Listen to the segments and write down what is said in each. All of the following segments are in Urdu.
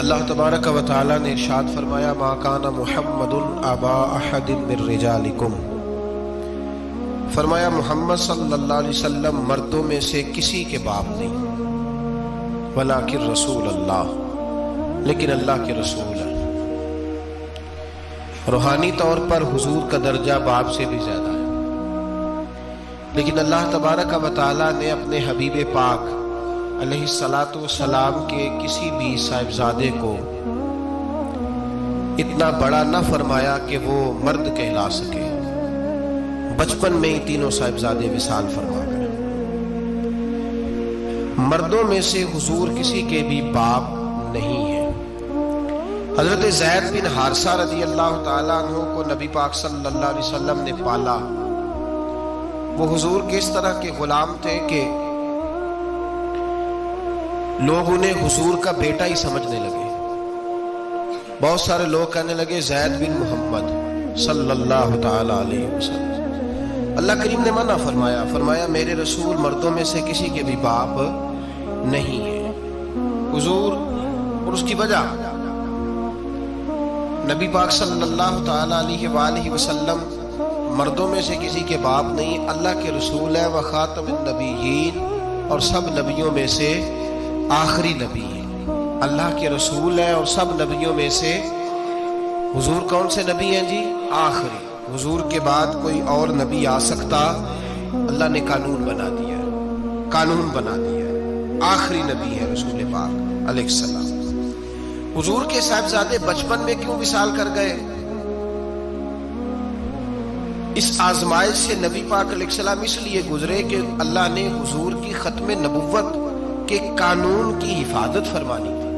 اللہ تبارک و تعالی نے ارشاد فرمایا ما کان محمد ابا احد من رجالکم، فرمایا محمد صلی اللہ علیہ وسلم مردوں میں سے کسی کے باپ نہیں، ولکن رسول اللہ، لیکن اللہ کے رسول ہیں۔ روحانی طور پر حضور کا درجہ باپ سے بھی زیادہ ہے، لیکن اللہ تبارک و تعالی نے اپنے حبیب پاک علیہ الصلاۃ والسلام کے کسی بھی صاحبزادے کو اتنا بڑا نہ فرمایا کہ وہ مرد کہلا سکے۔ بچپن میں ہی تینوں صاحبزادے وصال فرما گئے۔ مردوں میں سے حضور کسی کے بھی باپ نہیں ہے۔ حضرت زید بن حارثہ رضی اللہ تعالیٰ عنہ کو نبی پاک صلی اللہ علیہ وسلم نے پالا۔ وہ حضور کے اس طرح کے غلام تھے کہ لوگ انہیں حضور کا بیٹا ہی سمجھنے لگے۔ بہت سارے لوگ کہنے لگے زید بن محمد صلی اللہ تعالی علیہ وسلم۔ اللہ کریم نے منع فرمایا، فرمایا میرے رسول مردوں میں سے کسی کے بھی باپ نہیں ہے۔ حضور اور اس کی وجہ نبی پاک صلی اللہ تعالی علیہ وآلہ وسلم مردوں میں سے کسی کے باپ نہیں، اللہ کے رسول ہے، وخاتم النبیین، اور سب نبیوں میں سے آخری نبی ہے۔ اللہ کے رسول ہیں اور سب نبیوں میں سے حضور کون سے نبی ہیں جی؟ آخری۔ حضور کے بعد کوئی اور نبی آ سکتا؟ اللہ نے قانون بنا دیا ہے، قانون بنا دیا ہے، آخری نبی ہے رسول پاک علیہ السلام۔ حضور کے صاحبزادے بچپن میں کیوں وصال کر گئے؟ اس آزمائش سے نبی پاک علیہ السلام اس لیے گزرے کہ اللہ نے حضور کی ختم نبوت کے قانون کی حفاظت فرمانی تھی۔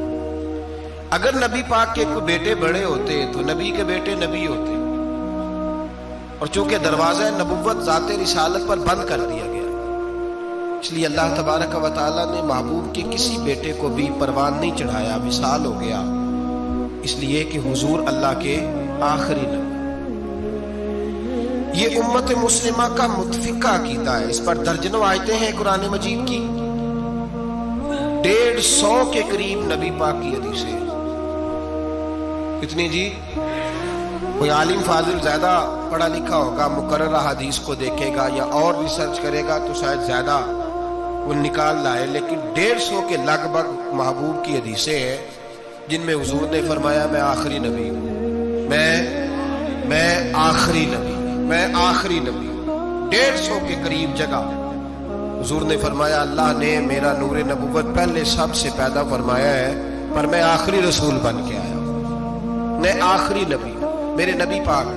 اگر نبی پاک کے کوئی بیٹے بڑے ہوتے تو نبی کے بیٹے نبی ہوتے، اور چونکہ دروازہ نبوت ذات رسالت پر بند کر دیا گیا، اس لیے اللہ تبارک و تعالی نے محبوب کے کسی بیٹے کو بھی پروان نہیں چڑھایا، وصال ہو گیا، اس لیے کہ حضور اللہ کے آخری نبی۔ یہ امت مسلمہ کا متفقہ عقیدہ ہے، اس پر درجنوں آیتیں ہیں قرآن مجید کی، 150 کے قریب نبی پاک کی حدیثیں۔ کتنی جی؟ کوئی عالم فاضل زیادہ پڑھا لکھا ہوگا، مقررہ حدیث کو دیکھے گا یا اور ریسرچ کرے گا تو شاید زیادہ وہ نکال لائے، لیکن 150 کے لگ بھگ محبوب کی حدیثیں ہیں جن میں حضور نے فرمایا میں آخری نبی ہوں، میں آخری نبی، میں آخری نبی ہوں۔ 150 کے قریب جگہ حضور نے فرمایا اللہ نے میرا نور نبوت پہلے سب سے پیدا فرمایا ہے، پر میں آخری رسول بن کے آیا ہوں، میں آخری نبی ہوں۔ میرے نبی پاک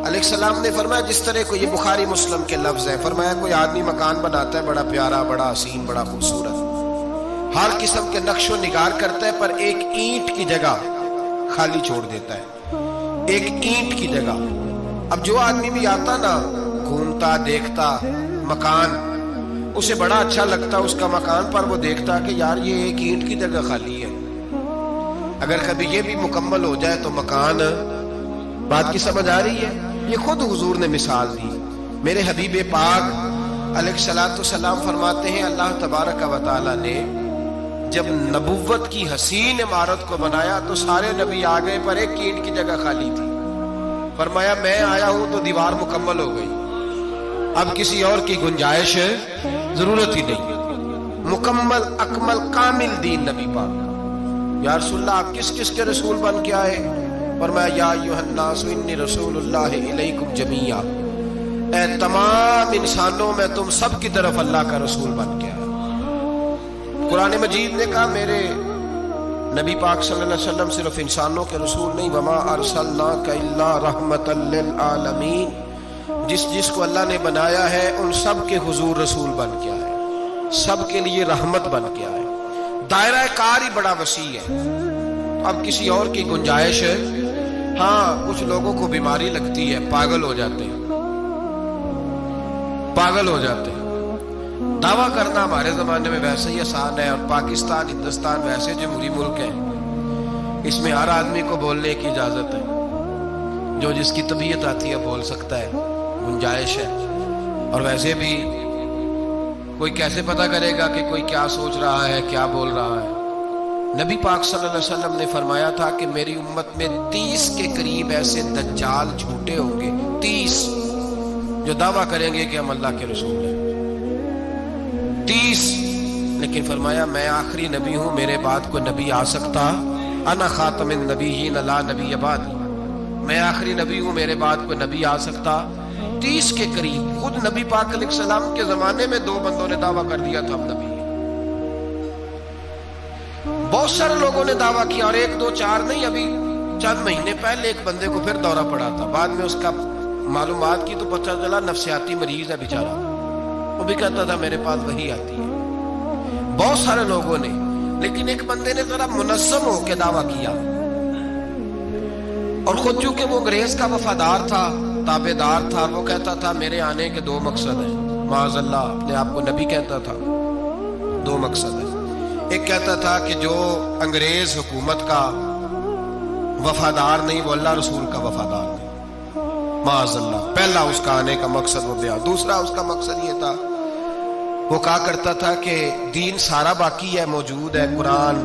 علیہ السلام نے فرمایا، جس طرح کو یہ بخاری مسلم کے لفظ ہیں، فرمایا کوئی آدمی مکان بناتا ہے بڑا پیارا، بڑا حسین، بڑا خوبصورت، ہر قسم کے نقش و نگار کرتا ہے، پر ایک اینٹ کی جگہ خالی چھوڑ دیتا ہے، ایک اینٹ کی جگہ۔ اب جو آدمی بھی آتا نا، گھومتا دیکھتا مکان، اسے بڑا اچھا لگتا اس کا مکان، پر وہ دیکھتا کہ یار یہ ایک اینٹ کی جگہ خالی ہے، اگر کبھی یہ بھی مکمل ہو جائے تو مکان۔ بات کی سمجھ آ رہی ہے؟ یہ خود حضور نے مثال دی۔ میرے حبیب پاک علیہ الصلاۃ والسلام فرماتے ہیں اللہ تبارک و تعالی نے جب نبوت کی حسین عمارت کو بنایا تو سارے نبی آ گئے، پر ایک اینٹ کی جگہ خالی تھی۔ فرمایا میں آیا ہوں تو دیوار مکمل ہو گئی، اب کسی اور کی گنجائش ضرورت ہی نہیں، مکمل اکمل کامل دین نبی پاک۔ یا رسول اللہ آپ کس کس کے رسول بن کے آئے؟ فرمایا یا ایھا الناس انی رسول اللہ الیکم جمیعا، اے تمام انسانوں میں تم سب کی طرف اللہ کا رسول بن کے آیا۔ قرآن مجید نے کہا میرے نبی پاک صلی اللہ علیہ وسلم صرف انسانوں کے رسول نہیں، وما ارسلناک الا رحمۃ للعالمین، جس کو اللہ نے بنایا ہے ان سب کے حضور رسول بن کے آئے، سب کے لیے رحمت بن کے آئے۔ دائرہ کار ہی بڑا وسیع ہے، اب کسی اور کی گنجائش ہے۔ ہاں کچھ لوگوں کو بیماری لگتی ہے، پاگل ہو جاتے ہیں، پاگل ہو جاتے ہیں۔ دعویٰ کرنا ہمارے زمانے میں ویسے ہی آسان ہے، اور پاکستان ہندوستان ویسے جمہوری ملک ہے، اس میں ہر آدمی کو بولنے کی اجازت ہے، جو جس کی طبیعت آتی ہے بول سکتا ہے، گنجائش ہے۔ اور ویسے بھی کوئی کیسے پتہ کرے گا کہ کوئی کیا سوچ رہا ہے، کیا بول رہا ہے؟ نبی پاک صلی اللہ علیہ وسلم نے فرمایا تھا کہ میری امت میں 30 کے قریب ایسے دجال جھوٹے ہوں گے، 30 جو دعویٰ کریں گے کہ ہم اللہ کے رسول ہیں، 30۔ لیکن فرمایا میں آخری نبی ہوں، میرے بعد کوئی نبی آ سکتا، انا خاتم النبیین لا نبی بعدی، میں آخری نبی ہوں، میرے بعد کوئی نبی آ سکتا۔ 30 کے قریب۔ خود نبی پاک علیہ السلام کے زمانے میں 2 بندوں نے دعویٰ کر دیا تھا ہم نبی ہیں۔ بہت سارے لوگوں نے دعویٰ کیا، اور 1 2 4 نہیں، ابھی چند مہینے پہلے ایک بندے کو پھر دورہ پڑا تھا، بعد میں اس کا معلومات کی تو پتہ چلا نفسیاتی مریض ہے بیچارہ، وہ بھی کہتا تھا میرے پاس وحی آتی ہے۔ بہت سارے لوگوں نے، لیکن ایک بندے نے ذرا منظم ہو کے دعویٰ کیا، اور خود چونکہ وہ انگریز کا وفادار تھا، تابع دار تھا، وہ کہتا تھا میرے آنے کے 2 مقصد ہیں، معاذ اللہ اپنے آپ کو نبی کہتا تھا۔ 2 مقصد ہیں، ایک کہتا تھا کہ جو انگریز حکومت کا وفادار نہیں وہ اللہ رسول کا وفادار نہیں، معاذ اللہ۔ پہلا اس کا آنے کا مقصد وہ بیان۔ دوسرا اس کا مقصد یہ تھا، وہ کہا کرتا تھا کہ دین سارا باقی ہے، موجود ہے، قرآن،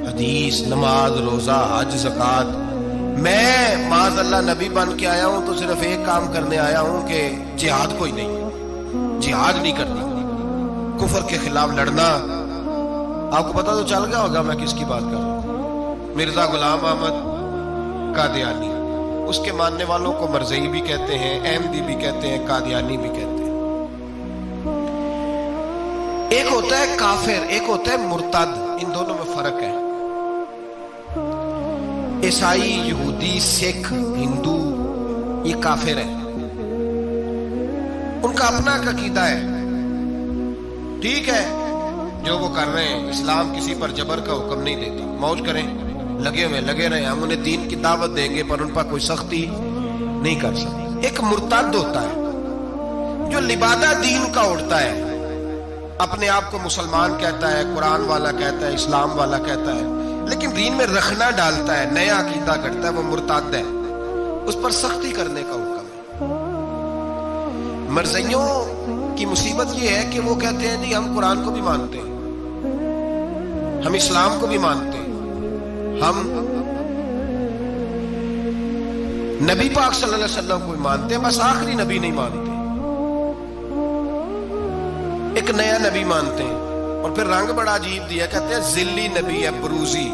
حدیث، نماز، روزہ، حج، زکوٰۃ، میں معاذ اللہ نبی بن کے آیا ہوں تو صرف ایک کام کرنے آیا ہوں کہ جہاد کوئی نہیں، جہاد نہیں کرنی، کفر کے خلاف لڑنا۔ آپ کو پتہ تو چل گیا ہوگا میں کس کی بات کر رہا ہوں، مرزا غلام احمد قادیانی۔ اس کے ماننے والوں کو مرزئی بھی کہتے ہیں، احمدی بھی کہتے ہیں، قادیانی بھی کہتے ہیں۔ ایک ہوتا ہے کافر، ایک ہوتا ہے مرتد، ان دونوں میں فرق ہے۔ عیسائی، یہودی، سکھ، ہندو یہ کافر ہیں، ان کا اپنا عقیدہ ہے، ٹھیک ہے جو وہ کر رہے ہیں، اسلام کسی پر جبر کا حکم نہیں دیتا، موج کریں، لگے رہے، ہم انہیں دین کی دعوت دیں گے پر ان پر کوئی سختی نہیں کر سکتے۔ ایک مرتد ہوتا ہے جو لبادہ دین کا اڑتا ہے، اپنے آپ کو مسلمان کہتا ہے، قرآن والا کہتا ہے، اسلام والا کہتا ہے، لیکن دین میں رخنا ڈالتا ہے، نیا عقیدہ کرتا ہے، وہ مرتد ہے، اس پر سختی کرنے کا حکم ہے۔ مرزائیوں کی مصیبت یہ ہے کہ وہ کہتے ہیں جی ہم قرآن کو بھی مانتے ہیں، ہم اسلام کو بھی مانتے ہیں، ہم نبی پاک صلی اللہ علیہ وسلم کو بھی مانتے ہیں، بس آخری نبی نہیں مانتے، ایک نیا نبی مانتے ہیں، اور پھر رنگ بڑا عجیب دیا، کہتے ہیں ذلی نبی ہے، بروزی۔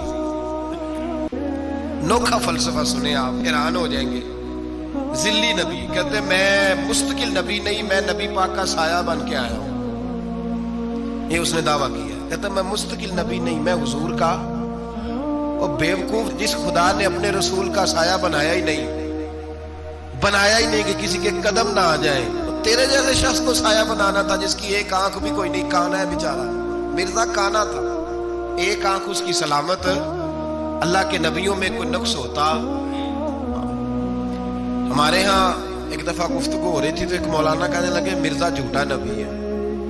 نوکھا فلسفہ سنے آپ حیران ہو جائیں گے۔ ذلی نبی کہتے ہیں میں مستقل نبی نہیں، میں نبی پاک کا سایہ بن کے آیا ہوں، یہ اس نے دعویٰ کیا۔ کہتا ہے میں مستقل نبی نہیں، میں حضور کا، اور بیوقوف جس خدا نے اپنے رسول کا سایہ بنایا ہی نہیں کہ کسی کے قدم نہ آ جائیں، تیرے جیسے شخص کو سایہ بنانا تھا جس کی ایک آنکھ بھی کوئی نہیں، کانا ہے بیچارہ، مرزا کانا تھا، ایک آنکھ اس کی سلامت، اللہ کے نبیوں میں کوئی نقص ہوتا۔ ہمارے ہاں ایک دفعہ گفتگو ہو رہی تھی تو ایک مولانا کہنے لگے مرزا جھوٹا نبی ہے،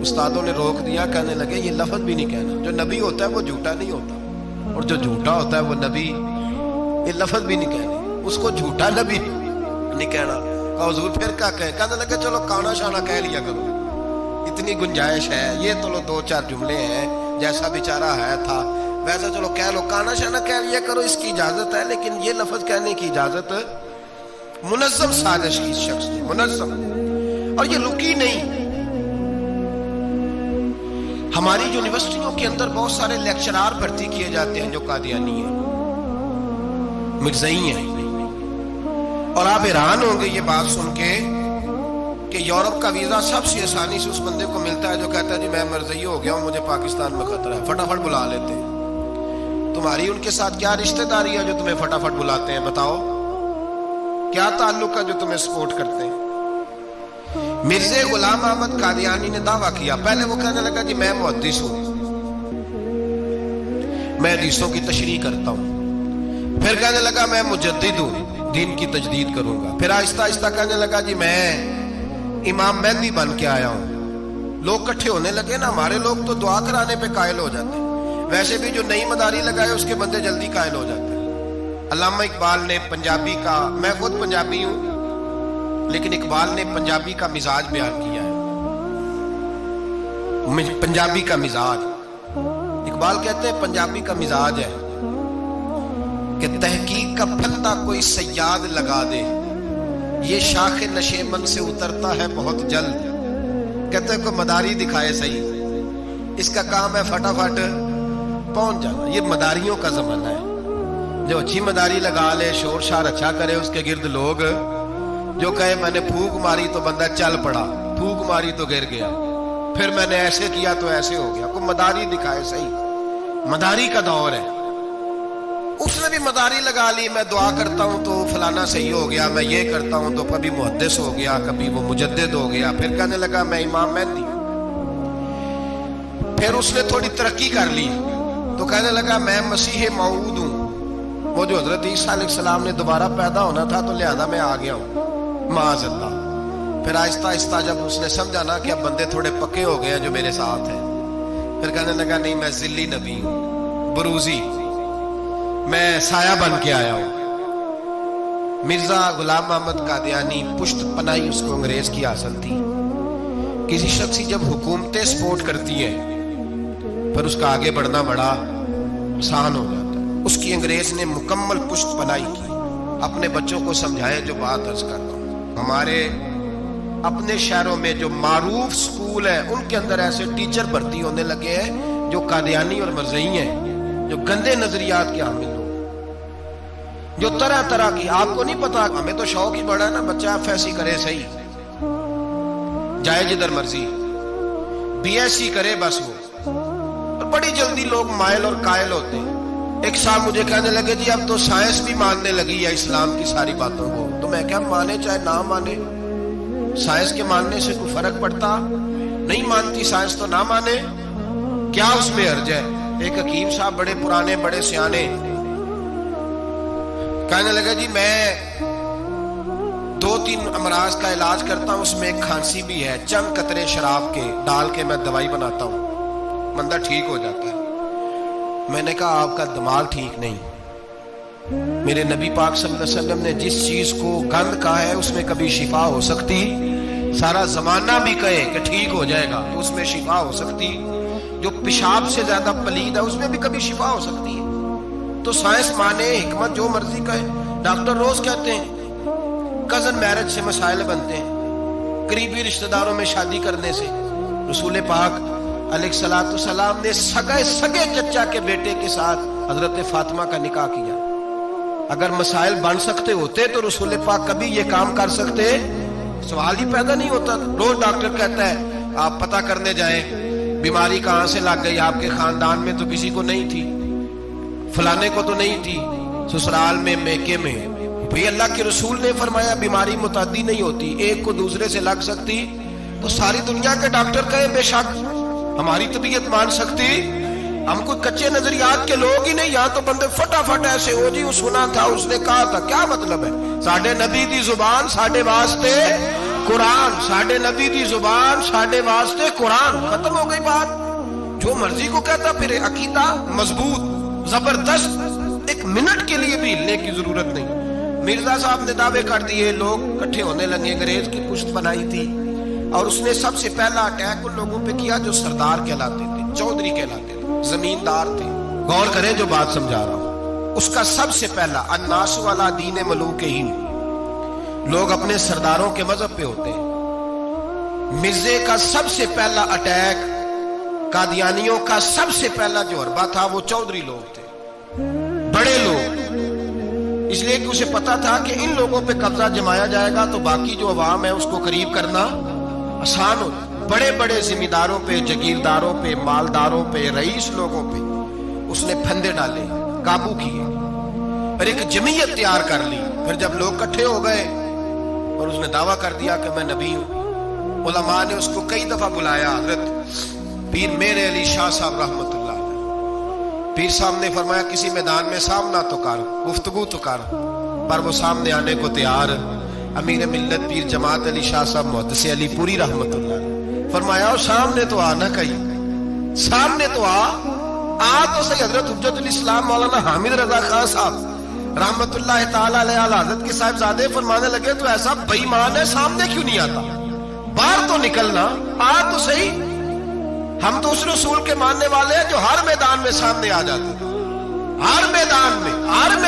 استادوں نے روک دیا، کہنے لگے یہ لفظ بھی نہیں کہنا، جو نبی ہوتا ہے وہ جھوٹا نہیں ہوتا، اور جو جھوٹا ہوتا ہے وہ نبی، یہ لفظ بھی نہیں کہنے، اس کو جھوٹا نبی نہیں کہنا۔ کہا حضور پھر کیا کہیں؟ کہنے لگے چلو کانا شانا کہہ لیا کرو، اتنی گنجائش ہے، یہ تو لو 2 4 جملے ہیں، جیسا بیچارہ ہے تھا ویسا چلو کہہ لو، کانا شانا کہہ لیا کرو، اس کی اجازت ہے، لیکن یہ لفظ کہنے کی اجازت منظم سازش کی شخص نے، منظم، اور یہ رکی نہیں۔ ہماری یونیورسٹیوں کے اندر بہت سارے لیکچرار بھرتی کیے جاتے ہیں جو قادیانی ہیں، مرزائی ہیں، اور آپ حیران ہوں گے یہ بات سن کے کہ یورپ کا ویزا سب سے آسانی سے اس بندے کو ملتا ہے جو کہتا ہے جی میں مرزائی ہو گیا ہوں، مجھے پاکستان میں خطرہ ہے، فٹافٹ بلا لیتے ہیں۔ تمہاری ان کے ساتھ کیا رشتہ داری ہے جو تمہیں فٹافٹ بلاتے ہیں؟ بتاؤ کیا تعلق ہے جو تمہیں سپورٹ کرتے ہیں؟ مرزا غلام احمد قادیانی نے دعویٰ کیا، پہلے وہ کہنے لگا جی میں محدث ہوں، میں حدیثوں کی تشریح کرتا ہوں، پھر کہنے لگا میں مجدد ہوں، دین کی تجدید کروں گا، پھر آہستہ آہستہ کہنے لگا جی میں امام مہدی بن کے آیا ہوں۔ لوگ کٹھے ہونے لگے نا، ہمارے لوگ تو دعا کرانے پہ قائل ہو جاتے ہیں، ویسے بھی جو نئی مداری لگائے اس کے بندے جلدی قائل ہو جاتے ہیں۔ علامہ اقبال نے پنجابی کا، میں خود پنجابی ہوں لیکن اقبال نے پنجابی کا مزاج بیان کیا ہے، پنجابی کا مزاج، اقبال کہتے ہیں پنجابی کا مزاج ہے کہ تحقیق کا پھندا کوئی صیاد لگا دے، یہ شاخ نشیمن سے اترتا ہے بہت جلد۔ کہتے ہیں کوئی مداری دکھائے صحیح، اس کا کام ہے فٹافٹ پہنچ جانا۔ یہ مداریوں کا زمانہ ہے، جو اچھی مداری لگا لے، شور شار اچھا کرے، اس کے گرد لوگ جو کہے میں نے پھونک ماری تو بندہ چل پڑا، پھونک ماری تو گر گیا، پھر میں نے ایسے کیا تو ایسے ہو گیا۔ کوئی مداری دکھائے صحیح، مداری کا دور ہے۔ اس نے بھی مداری لگا لی، میں دعا کرتا ہوں تو فلانا صحیح ہو گیا، میں یہ کرتا ہوں تو کبھی محدث ہو گیا، کبھی وہ مجدد ہو گیا، پھر کہنے لگا میں امام مہدی۔ پھر اس نے تھوڑی ترقی کر لی تو کہنے لگا میں مسیح موعود ہوں، وہ جو حضرت عیسیٰ علیہ السلام نے دوبارہ پیدا ہونا تھا تو لہذا میں آ گیا ہوں، معاذ اللہ۔ پھر آہستہ آہستہ جب اس نے سمجھا نا کہ اب بندے تھوڑے پکے ہو گئے ہیں جو میرے ساتھ ہیں، پھر کہنے لگا نہیں میں ذلی نبی ہوں، بروزی، میں سایہ بن کے آیا ہوں۔ مرزا غلام محمد قادیانی پشت پناہی اس کو انگریز کی حاصل تھی۔ کسی شخصی جب حکومتیں سپورٹ کرتی ہیں پھر اس کا آگے بڑھنا بڑا آسان ہو جاتا ہے۔ اس کی انگریز نے مکمل پشت پناہی کی۔ اپنے بچوں کو سمجھائیں جو بات عرض کر رہا ہوں، ہمارے اپنے شہروں میں جو معروف سکول ہیں ان کے اندر ایسے ٹیچر بھرتی ہونے لگے ہیں جو قادیانی اور مرزئی ہیں، جو گندے نظریات کے حامل ہو، جو طرح طرح کی، آپ کو نہیں پتا، ہمیں تو شوق ہی بڑا ہے نا، بچہ ایف ایس سی کرے صحیح، جائے جدھر مرضی، بی ایس سی کرے بس وہ، اور بڑی جلدی لوگ مائل اور قائل ہوتے ہیں۔ ایک صاحب مجھے کہنے لگے جی اب تو سائنس بھی ماننے لگی ہے اسلام کی ساری باتوں کو، تو میں کیا مانے چاہے نہ مانے، سائنس کے ماننے سے کوئی فرق پڑتا؟ نہیں مانتی سائنس تو نہ مانے، کیا اس میں حرج ہے؟ ایک حکیم صاحب بڑے پرانے بڑے سیانے کہنے لگا جی میں 2-3 امراض کا علاج کرتا ہوں، اس میں ایک کھانسی بھی ہے، چند قطرے شراب کے ڈال کے میں دوائی بناتا ہوں، بندہ ٹھیک ہو جاتا ہے۔ میں نے کہا آپ کا دماغ ٹھیک نہیں، میرے نبی پاک صلی اللہ علیہ وسلم نے جس چیز کو گند کہا ہے اس میں کبھی شفا ہو سکتی، سارا زمانہ بھی کہے کہ ٹھیک ہو جائے گا تو اس میں شفا ہو سکتی، جو پیشاب سے زیادہ پلید ہے اس میں بھی کبھی شفا ہو سکتی ہے۔ تو سائنس مانے، حکمت جو مرضی کہے۔ ڈاکٹر روز کہتے ہیں کزن میرج سے مسائل بنتے ہیں، قریبی رشتہ داروں میں شادی کرنے سے۔ رسول پاک علیہ الصلوۃ والسلام نے سگے چچا کے بیٹے کے ساتھ حضرت فاطمہ کا نکاح کیا۔ اگر مسائل بن سکتے ہوتے تو رسول پاک کبھی یہ کام کر سکتے؟ سوال ہی پیدا نہیں ہوتا۔ روز ڈاکٹر کہتا ہے آپ پتہ کرنے جائیں بیماری کہاں سے لگ گئی، آپ کے خاندان میں تو کسی کو نہیں تھی، فلانے کو تو نہیں تھی، سسرال میں میکے میں۔ بھئی اللہ کے رسول نے فرمایا بیماری متعدی نہیں ہوتی، ایک کو دوسرے سے لگ سکتی، تو ساری دنیا کے ڈاکٹر کہیں بے شک ہماری طبیعت مان سکتی، ہم کوئی کچے نظریات کے لوگ ہی نہیں، یہاں تو بندے فٹافٹ ایسے ہو جی وہ سنا تھا اس نے کہا تھا، کیا مطلب ہے؟ ساڈے نبی دی زبان ساڈے واسطے قرآن، ساڈے نبی دی زبان ساڈے واسطے قرآن، ختم ہو گئی بات۔ جو مرضی کو کہتا، پھر عقیدہ مضبوط زبردست، ایک منٹ کے لیے بھی ہلنے کی ضرورت نہیں۔ مرزا صاحب نے دعوے کر دیے، لوگ کٹھے ہونے لگے، انگریز کی پشت بنائی تھی، اور اس نے سب سے پہلا اٹیک ان لوگوں پہ کیا جو سردار کہلاتے تھے، چودھری کہلاتے تھے، زمیندار تھے۔ غور کریں جو بات سمجھا رہا ہوں، اس کا سب سے پہلا الناس والا دین ملوکہم، لوگ اپنے سرداروں کے مذہب پہ ہوتے ہیں۔ مرزے کا سب سے پہلا اٹیک، قادیانیوں کا سب سے پہلا جو حربہ تھا وہ چودھری لوگ تھے، بڑے لوگ، اس لیے کہ اسے پتا تھا کہ ان لوگوں پہ قبضہ جمایا جائے گا تو باقی جو عوام ہے اس کو قریب کرنا آسان ہو۔ بڑے بڑے زمینداروں پہ، جگیرداروں پہ، مالداروں پہ، رئیس لوگوں پہ اس نے پھندے ڈالے، قابو کیے، اور ایک جمعیت تیار کر لی۔ پھر جب لوگ کٹھے ہو گئے اور اس نے دعویٰ کر دیا کہ میں نبی ہوں، علماء نے اس کو کئی دفعہ بلایا، حضرت پیر میر علی شاہ صاحب رحمۃ اللہ علیہ، پیر صاحب نے فرمایا کسی میدان میں سامنا تو کر، گفتگو تو کر، پر وہ سامنے آنے کو تیار۔ امیر ملت پیر جماعت علی شاہ صاحب محدث علی پوری رحمۃ اللہ علیہ فرمایا سامنے تو آنا کہیں، سامنے تو آ تو صحیح۔ حضرت حجت الاسلام مولانا حامد رضا خان صاحب رحمت اللہ تعالی علیہ حضرت کے صاحبزادے فرمانے لگے تو ایسا بے ایمان ہے، سامنے کیوں نہیں آتا؟ باہر تو نکلنا، آ تو صحیح۔ ہم تو اس رسول کے ماننے والے ہیں جو ہر میدان میں سامنے آ جاتے ہیں، ہر میدان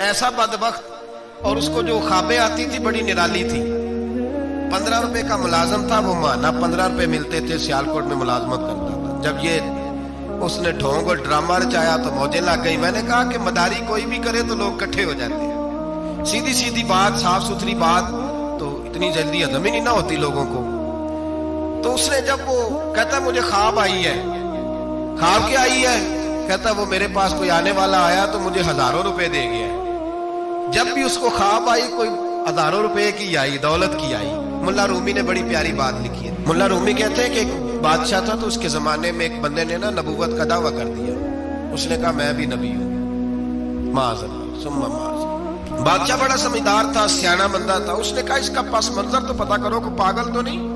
ایسا بدبخت, اور اس کو جو خوابیں آتی تھی بڑی نرالی تھی. 15 روپے کا ملازم تھا, وہ ماہانہ 15 روپے ملتے تھے, سیالکوٹ میں ملازمت کرتا تھا. جب یہ اس نے ڈھونگ اور ڈرامہ رچایا تو موجیں لگ گئی. میں نے کہا کہ مداری کوئی بھی کرے تو لوگ اکٹھے ہو جاتے ہیں, سیدھی سیدھی بات, صاف ستھری بات تو اتنی جلدی ہضم ہی نہیں نہ ہوتی لوگوں کو. تو اس نے جب وہ کہتا مجھے خواب آئی ہے. خواب کیا آئی ہے؟ کہتا وہ میرے پاس کوئی آنے والا آیا تو مجھے ہزاروں روپے دے گیا. جب بھی اس کو خواب آئی کوئی ہزاروں روپے کی آئی, دولت کی آئی. ملا رومی نے بڑی پیاری بات لکھی ہے. ملا رومی کہتے ہیں کہ ایک بادشاہ تھا تو اس کے زمانے میں ایک بندے نے نا نبوت کا دعویٰ کر دیا. اس نے کہا میں بھی نبی ہوں. معاذ اللہ ثم معاذ. بادشاہ بڑا سمجھدار تھا, سیانا بندہ تھا. اس نے کہا اس کا پس منظر تو پتا کرو, کوئی پاگل تو نہیں,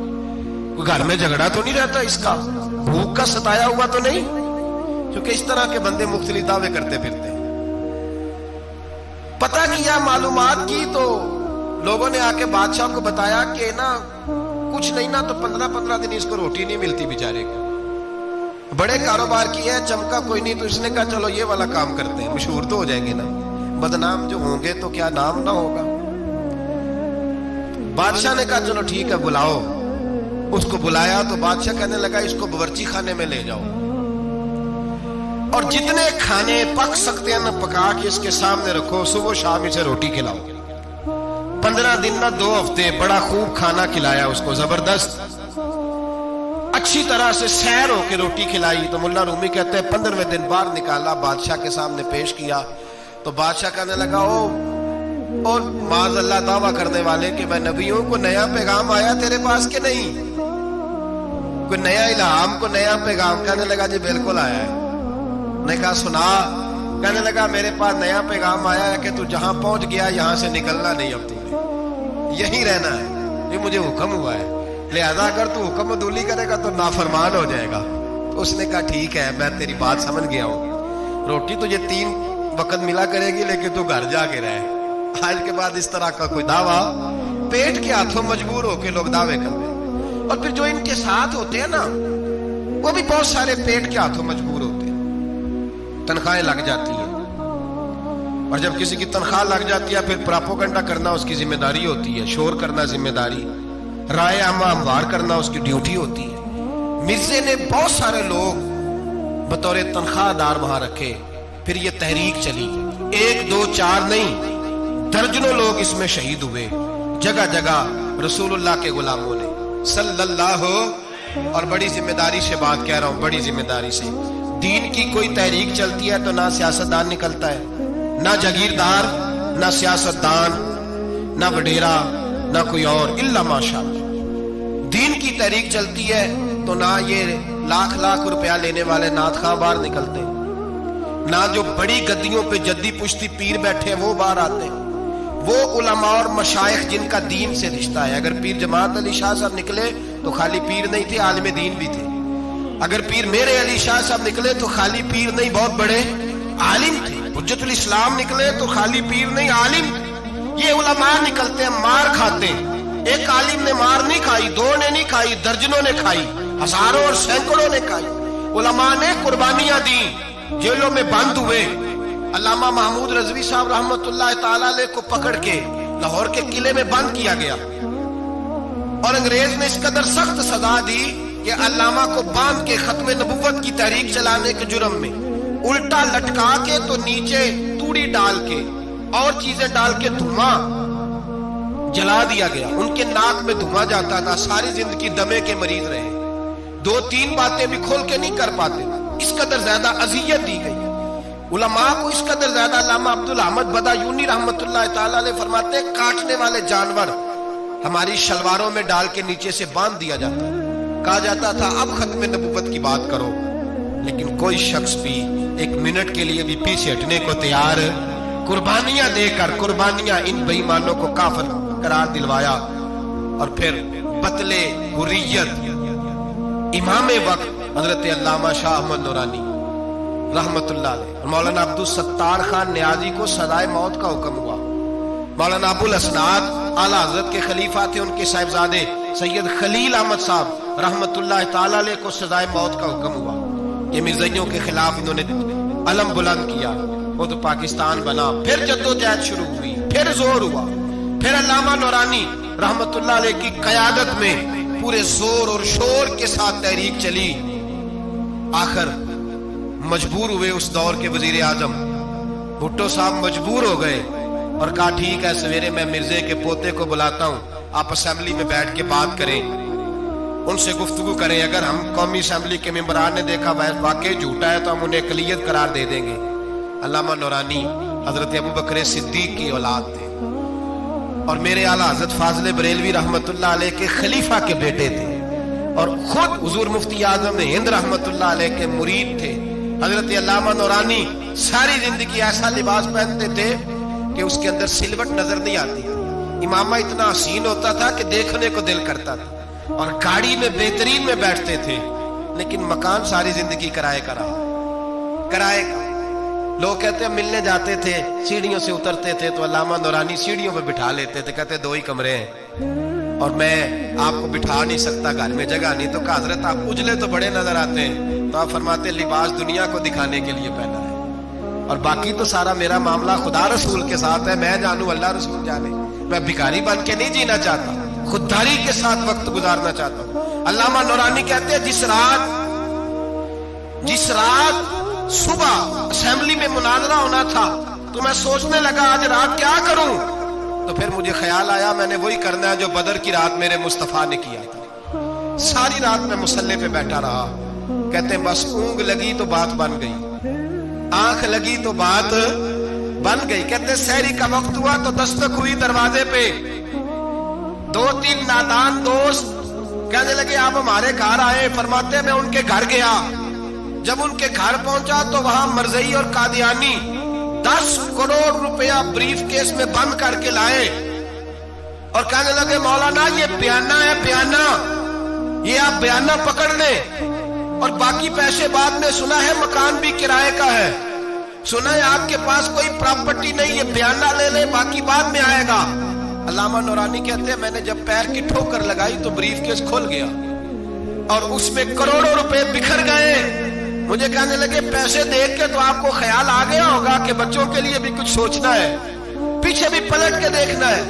کوئی گھر میں جھگڑا تو نہیں رہتا, اس کا بھوک کا ستایا ہوا تو نہیں, کیونکہ اس طرح کے بندے مختلف دعوے کرتے پھرتے. پتہ کیا, معلومات کی, تو لوگوں نے آ کے بادشاہ کو بتایا کہ نا کچھ نہیں نا تو 15 دن اس کو روٹی نہیں ملتی بیچارے کو. بڑے کاروبار کیے ہیں, چمکا کوئی نہیں, تو اس نے کہا چلو یہ والا کام کرتے ہیں, مشہور تو ہو جائیں گے نا, بدنام جو ہوں گے تو کیا نام نہ ہوگا. بادشاہ نے کہا چلو ٹھیک ہے بلاؤ. اس کو بلایا تو بادشاہ کہنے لگا اس کو باورچی خانے میں لے جاؤ اور جتنے کھانے پک سکتے ہیں نا پکا کے اس کے سامنے رکھو, صبح شام اسے روٹی کھلاؤ. 15 دن نہ 2 ہفتے بڑا خوب کھانا کھلایا اس کو, زبردست اچھی طرح سے سیر ہو کے روٹی کھلائی. تو ملا رومی کہتے ہیں 15ویں دن باہر نکالا, بادشاہ کے سامنے پیش کیا. تو بادشاہ کہنے لگا اور معاذ اللہ دعویٰ کرنے والے کہ میں نبی ہوں, کو نیا پیغام آیا تیرے پاس کہ نہیں, کوئی نیا الہام, کو نیا پیغام؟ کہنے لگا جی بالکل آیا ہے. نے کہا سنا. کہنے لگا میرے پاس نیا پیغام آیا ہے کہ تو جہاں پہنچ گیا یہاں سے نکلنا نہیں, اب تو یہی رہنا ہے, یہ مجھے حکم ہوا ہے, لہذا اگر تو حکم عدولی کرے گا تو نافرمان ہو جائے گا. تو اس نے کہا ٹھیک ہے میں تیری بات سمجھ گیا ہوں, روٹی تجھے 3 وقت ملا کرے گی لیکن تو گھر جا کے رہے. آج کے بعد اس طرح کا کوئی دعویٰ, پیٹ کے ہاتھوں مجبور ہو کے لوگ دعوے کرتے ہیں. اور پھر جو ان کے ساتھ ہوتے ہیں نا وہ بھی بہت سارے پیٹ کے ہاتھوں مجبور ہوتے ہیں, تنخواہیں لگ جاتی ہیں, اور جب کسی کی تنخواہ لگ جاتی ہے پھر پراپوگنڈا کرنا اس کی ذمہ داری ہوتی ہے, شور کرنا ذمہ داری, رائے عامہ ہموار کرنا اس کی ڈیوٹی ہوتی ہے. مرزے نے بہت سارے لوگ بطور تنخواہ دار وہاں رکھے, پھر یہ تحریک چلی, 1 2 4 نہیں درجنوں لوگ اس میں شہید ہوئے. جگہ جگہ رسول اللہ کے غلاموں نے صلی اللہ, اور بڑی ذمہ داری سے بات کہہ رہا ہوں, بڑی ذمہ داری سے, دین کی کوئی تحریک چلتی ہے تو نہ سیاستدان نکلتا ہے, نہ جاگیردار, نہ سیاستدان, نہ وڈیرا, نہ کوئی اور, الا ماشاءاللہ. دین کی تحریک چلتی ہے تو نہ یہ لاکھ روپیہ لینے والے نعت خواں باہر نکلتے, نہ جو بڑی گدیوں پہ جدی پشتی پیر بیٹھے ہیں وہ باہر آتے ہیں. وہ علماء اور مشائخ جن کا دین سے رشتہ ہے. اگر پیر جماعت علی شاہ صاحب نکلے تو خالی پیر نہیں تھے, عالم دین بھی تھے. اگر پیر میرے علی شاہ صاحب نکلے تو خالی پیر نہیں بہت بڑے عالم تھے. حجت الاسلام نکلے تو خالی پیر نہیں عالم. یہ علماء نکلتے ہیں مار کھاتے ہیں. ایک عالم نے مار نہیں کھائی, 2 نے نہیں کھائی, درجنوں نے کھائی, ہزاروں اور سینکڑوں نے کھائی. علماء نے قربانیاں دی, جیلوں میں بند ہوئے. علامہ محمود رضوی صاحب رحمت اللہ تعالی علیہ کو پکڑ کے لاہور کے قلعے میں بند کیا گیا, اور انگریز نے اس قدر سخت سزا دی کہ علامہ کو باندھ کے ختم نبوت کی تحریک چلانے کے جرم میں الٹا لٹکا کے تو نیچے توڑی ڈال کے اور چیزیں ڈال کے دھواں جلا دیا گیا. ان کے ناک میں دھواں جاتا تھا, ساری زندگی دمے کے مریض رہے, 2-3 باتیں بھی کھول کے نہیں کر پاتے. اس قدر زیادہ اذیت دی گئی علماء کو, اس قدر زیادہ. علامہ عبدالحمد بدایونی رحمت اللہ تعالی علیہ فرماتے ہیں کاٹنے والے جانور ہماری شلواروں میں ڈال کے نیچے سے باندھ دیا جاتا, کہا جاتا تھا اب ختم نبوت کی بات کرو, لیکن کوئی شخص بھی 1 منٹ کے لیے بھی پیچھے ہٹنے کو تیار, قربانیاں دے کر قربانیاں ان بے ایمانوں کو کافر قرار دلوایا. اور پھر بطلِ حریت امام وقت حضرت علامہ شاہ احمد نورانی رحمت اللہ علیہ اور مولانا عبدالستار خان نیازی کو سزائے موت کا حکم ہوا. مولانا ابو الاسناد اعلیٰ حضرت کے خلیفہ تھے, ان کے صاحبزادے سید خلیل احمد صاحب رحمت اللہ تعالی علیہ کو سزائے موت کا حکم ہوا. یہ مرزائیوں کے خلاف انہوں نے علم بلند کیا, وہ تو پاکستان بنا، پھر جدوجہد شروع ہوئی، پھر زور ہوا، پھر علامہ نورانی رحمت اللہ علیہ کی قیادت میں پورے زور اور شور کے ساتھ تحریک چلی۔ آخر مجبور ہوئے اس دور کے وزیر اعظم بھٹو صاحب مجبور ہو گئے اور کہا ٹھیک ہے سویرے میں مرزے کے پوتے کو بلاتا ہوں، آپ اسمبلی میں بیٹھ کے بات کریں، ان سے گفتگو کریں، اگر ہم قومی اسمبلی کے ممبران نے دیکھا واقعی جھوٹا ہے تو ہم انہیں اقلیت قرار دے دیں گے۔ علامہ نورانی حضرت ابوبکر صدیق کی اولاد تھے اور میرے اعلیٰ حضرت فاضل بریلوی رحمت اللہ علیہ کے خلیفہ کے بیٹے تھے، اور خود حضور مفتی اعظم ہند رحمت اللہ علیہ کے مرید تھے۔ حضرت علامہ نورانی ساری زندگی ایسا لباس پہنتے تھے کہ اس کے اندر سلوٹ نظر نہیں آتی، امامہ اتنا حسین ہوتا تھا کہ دیکھنے کو دل کرتا تھا، اور گاڑی میں بہترین میں بیٹھتے تھے، لیکن مکان ساری زندگی کرائے کا رہا، کرائے کا۔ لوگ کہتے ہیں ملنے جاتے تھے سیڑھیوں سے اترتے تھے تو علامہ نورانی سیڑھیوں پہ بٹھا لیتے تھے، کہتے 2 ہی کمرے ہیں اور میں آپ کو بٹھا نہیں سکتا، گھر میں جگہ نہیں، تو کہا حضرت آپ اجلے تو بڑے نظر آتے ہیں، تو آپ فرماتے لباس دنیا کو دکھانے کے لیے پہنا ہے اور باقی تو سارا میرا معاملہ خدا رسول کے ساتھ ہے، میں جانوں اللہ رسول جانے، میں بھکاری بن کے نہیں جینا چاہتا، خودداری کے ساتھ وقت گزارنا چاہتا ہوں۔ علامہ نورانی کہتے ہیں جس رات صبح اسمبلی میں مناظرہ ہونا تھا تو میں سوچنے لگا آج رات کیا کروں، تو پھر مجھے خیال آیا میں نے وہی کرنا ہے جو بدر کی رات میرے مصطفیٰ نے کیا تھا۔ ساری رات میں مصلی پہ بیٹھا رہا، کہتے ہیں بس اونگ لگی تو بات بن گئی، آنکھ لگی تو بات بن گئی۔ کہتے ہیں سحری کا وقت ہوا تو دستک ہوئی دروازے پہ، 2-3 نادان دوست کہنے لگے آپ ہمارے گھر آئے، فرماتے میں ان کے گھر گیا، جب ان کے گھر پہنچا تو وہاں مرزئی اور قادیانی 10 کروڑ روپیہ بریف کیس میں بند کر کے لائے اور کہنے لگے مولانا یہ بیانہ ہے، بیانہ، یہ آپ بیانہ پکڑ لیں اور باقی پیسے بعد میں، سنا ہے مکان بھی کرائے کا ہے، سنا ہے آپ کے پاس کوئی پراپرٹی نہیں، یہ بیانہ لے لیں باقی بعد میں آئے گا۔ علامہ نورانی کہتے ہیں میں نے جب پیر کی ٹھوکر لگائی تو بریف کیس کھل گیا اور اس میں کروڑوں روپے بکھر گئے۔ مجھے کہنے لگے پیسے دیکھ کے تو آپ کو خیال آ گیا ہوگا کہ بچوں کے لیے بھی کچھ سوچنا ہے، پیچھے بھی پلٹ کے دیکھنا ہے۔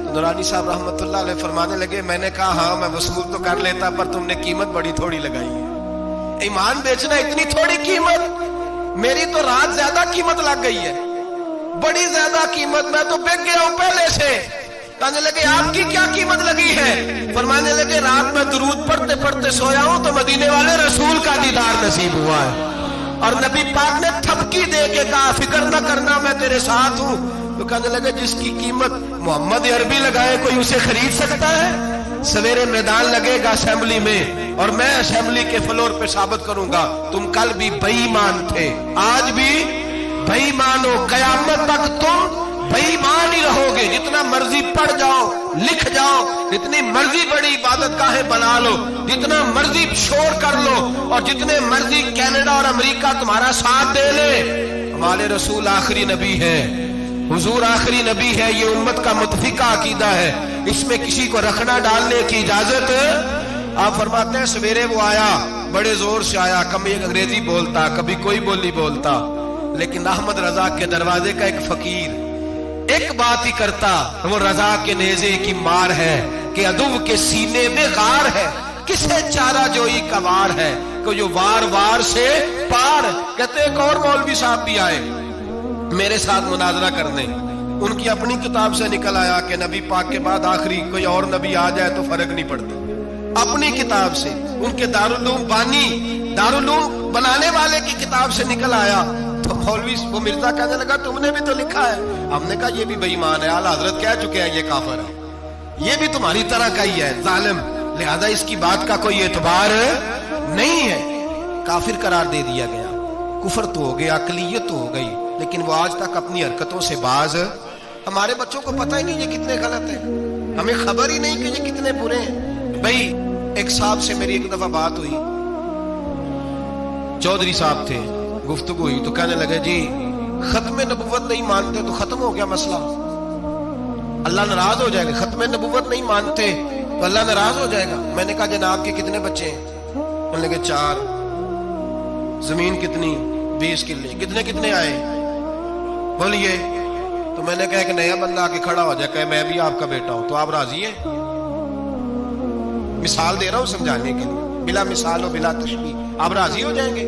نورانی صاحب رحمت اللہ علیہ فرمانے لگے میں نے کہا ہاں میں وصول تو کر لیتا پر تم نے قیمت بڑی تھوڑی لگائی ہے، ایمان بیچنا اتنی تھوڑی قیمت، میری تو رات زیادہ قیمت لگ گئی ہے، بڑی زیادہ قیمت، میں تو بک گیا ہوں پہلے سے۔ کہنے لگے آپ کی کیا قیمت لگی ہے؟ فرمانے لگے رات میں درود پڑھتے پڑھتے سویا ہوں تو مدینے والے رسول کا دیدار نصیب ہوا ہے، اور نبی پاک نے تھپکی دے کے کہا فکر نہ کرنا میں تیرے ساتھ ہوں۔ تو کہنے لگے جس کی قیمت محمد عربی لگائے کوئی اسے خرید سکتا ہے؟ سویرے میدان لگے گا اسمبلی میں اور میں اسمبلی کے فلور پہ ثابت کروں گا تم کل بھی بے ایمان تھے، آج بھی بے ایمان ہو، قیامت تک تم بے ایمان ہی رہو گے، جتنا مرضی پڑھ جاؤ، لکھ جاؤ، جتنی مرضی بڑی عبادت گاہیں بنا لو، جتنا مرضی شور کر لو، اور جتنے مرضی کینیڈا اور امریکہ تمہارا ساتھ دے لے، ہمارے رسول آخری نبی ہے، حضور آخری نبی ہے، یہ امت کا متفقہ عقیدہ ہے، اس میں کسی کو رکھنا ڈالنے کی اجازت۔ آپ فرماتے ہیں سویرے وہ آیا، بڑے زور سے آیا، کبھی انگریزی بولتا کبھی کوئی بولی بولتا، لیکن احمد رضا کے دروازے کا ایک فقیر ایک بات ہی کرتا، وہ رضا کے نیزے کی مار ہے کہ عدو کے سینے میں غار ہے، کسے چارہ جوئی کا وار ہے کہ جو وار وار سے پار۔ کہتے ایک اور مولوی صاحب بھی آئے میرے ساتھ مناظرہ کرنے، ان کی اپنی کتاب سے نکل آیا کہ نبی پاک کے بعد آخری کوئی اور نبی آ جائے تو فرق نہیں پڑتا، اپنی کتاب سے، ان کے دارالعلوم بانی، دارالعلوم بنانے والے کی کتاب سے نکل آیا۔ تو مولوی وہ مرزا کہنے لگا تم نے بھی تو لکھا ہے، ہم نے کہا یہ بھی بے ایمان ہے، اعلیٰ حضرت کہہ چکے ہیں یہ کافر ہے، یہ بھی تمہاری طرح کا ہی ہے ظالم، لہذا اس کی بات کا کوئی اعتبار نہیں ہے، کافر قرار دے دیا گیا، کفر تو ہو گیا، اقلیت تو ہو گئی، لیکن وہ آج تک اپنی حرکتوں سے باز۔ ہمارے بچوں کو پتہ ہی نہیں یہ کتنے غلط ہیں، ہمیں خبر ہی نہیں کہ یہ کتنے برے ہیں۔ بھائی ایک صاحب سے میری ایک دفعہ بات ہوئی، چودھری صاحب تھے، گفتگو ہوئی تو کہنے لگے جی ختم نبوت نہیں مانتے تو ختم ہو گیا مسئلہ، اللہ ناراض ہو جائے گا، ختم نبوت نہیں مانتے تو اللہ ناراض ہو جائے گا۔ میں نے کہا جناب کے کتنے بچے ہیں؟ کہنے لگے 4، زمین کتنی؟ 20 کلے، کتنے آئے؟ بولیے. تو میں نے کہا کہ نیا بندہ آ کے کھڑا ہو جائے کہ میں بھی آپ کا بیٹا ہوں, تو آپ راضی ہیں؟ مثال دے رہا ہوں سمجھانے کے لیے, بلا مثال و بلا تشبیہ. آپ راضی ہو جائیں گے؟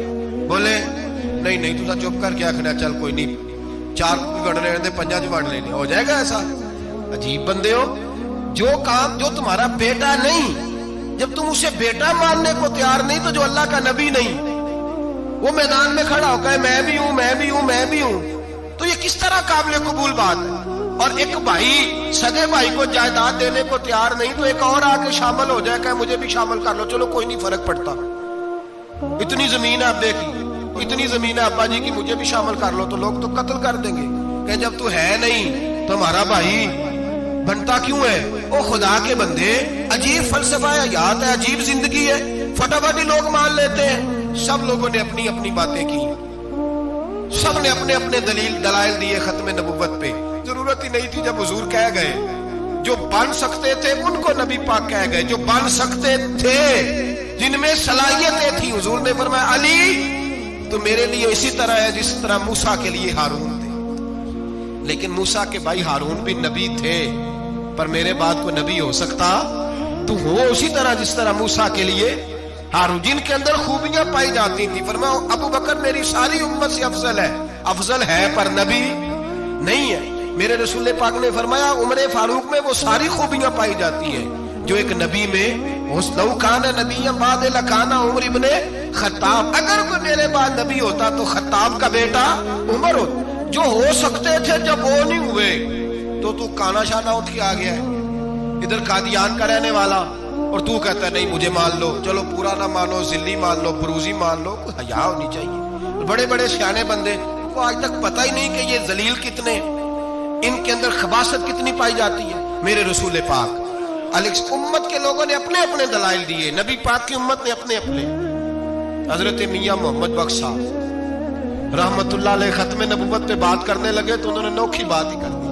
بولے نہیں تو چپ کر کے آخنا چل کوئی نہیں, 4 گڑ رہے تھے 5 وڑ لینے, ہو جائے گا ایسا؟ عجیب بندے ہو. جو کام جو تمہارا بیٹا نہیں, جب تم اسے بیٹا ماننے کو تیار نہیں, تو جو اللہ کا نبی نہیں وہ میدان میں کھڑا ہو کہ میں بھی ہوں میں بھی ہوں میں بھی ہوں, تو یہ کس طرح قابل قبول بات ہے؟ اور ایک بھائی سگے بھائی کو جائیداد دینے کو تیار نہیں, تو ایک اور آ کے شامل ہو جائے کہ مجھے بھی شامل کر لو, چلو کوئی نہیں فرق پڑتا, اتنی زمین ہے آپ دیکھی, اتنی زمین ہے ابا جی کی, مجھے بھی شامل کر لو, تو لوگ تو قتل کر دیں گے کہ جب تو ہے نہیں تو ہمارا بھائی بنتا کیوں ہے؟ او خدا کے بندے, عجیب فلسفہ حیات ہے, عجیب زندگی ہے, فٹافٹ لوگ مان لیتے ہیں. سب لوگوں نے اپنی اپنی باتیں کی, سب نے اپنے اپنے دلائل دیے ختم نبوت پہ. ضرورت ہی نہیں تھی, جب حضور کہہ گئے جو بن سکتے تھے ان کو نبی پاک کہہ گئے, جو بن سکتے تھے جن میں صلاحیتیں تھی, حضور نے فرمایا علی تو میرے لیے اسی طرح ہے جس طرح موسیٰ کے لیے ہارون تھے. لیکن موسیٰ کے بھائی ہارون بھی نبی تھے, پر میرے بعد کو نبی ہو سکتا تو ہو اسی طرح جس طرح موسیٰ کے لیے ہارون, جن کے اندر خوبیاں پائی جاتی تھی. فرمایا ابو بکر میری ساری امت سے افضل ہے پر نبی نہیں ہے. میرے رسول پاک نے فرمایا عمر فاروق میں وہ ساری خوبیاں پائی جاتی ہیں جو ایک نبی میں. لو کان نبی بعد لکان عمر ابن خطاب, اگر کوئی میرے بعد نبی ہوتا تو خطاب کا بیٹا عمر ہوتا. جو ہو سکتے تھے جب وہ نہیں ہوئے, تو کانا شانہ اٹھ کے آ گیا ہے ادھر قادیان کا رہنے والا, اور تو کہتا ہے نہیں مجھے مان لو, چلو پورا نہ مانو, ذلی مان لو, بروزی مان لو, کوئی حیا ہونی چاہیے. بڑے بڑے سیانے بندے کو آج تک پتہ ہی نہیں کہ یہ ذلیل کتنے, ان کے اندر خباثت کتنی پائی جاتی ہے. میرے رسول پاک امت کے لوگوں نے اپنے اپنے دلائل دیے, نبی پاک کی امت نے اپنے اپنے. حضرت میاں محمد بخش صاحب رحمت اللہ علیہ ختم نبوت پہ بات کرنے لگے تو انہوں نے انوکھی بات ہی کر دی,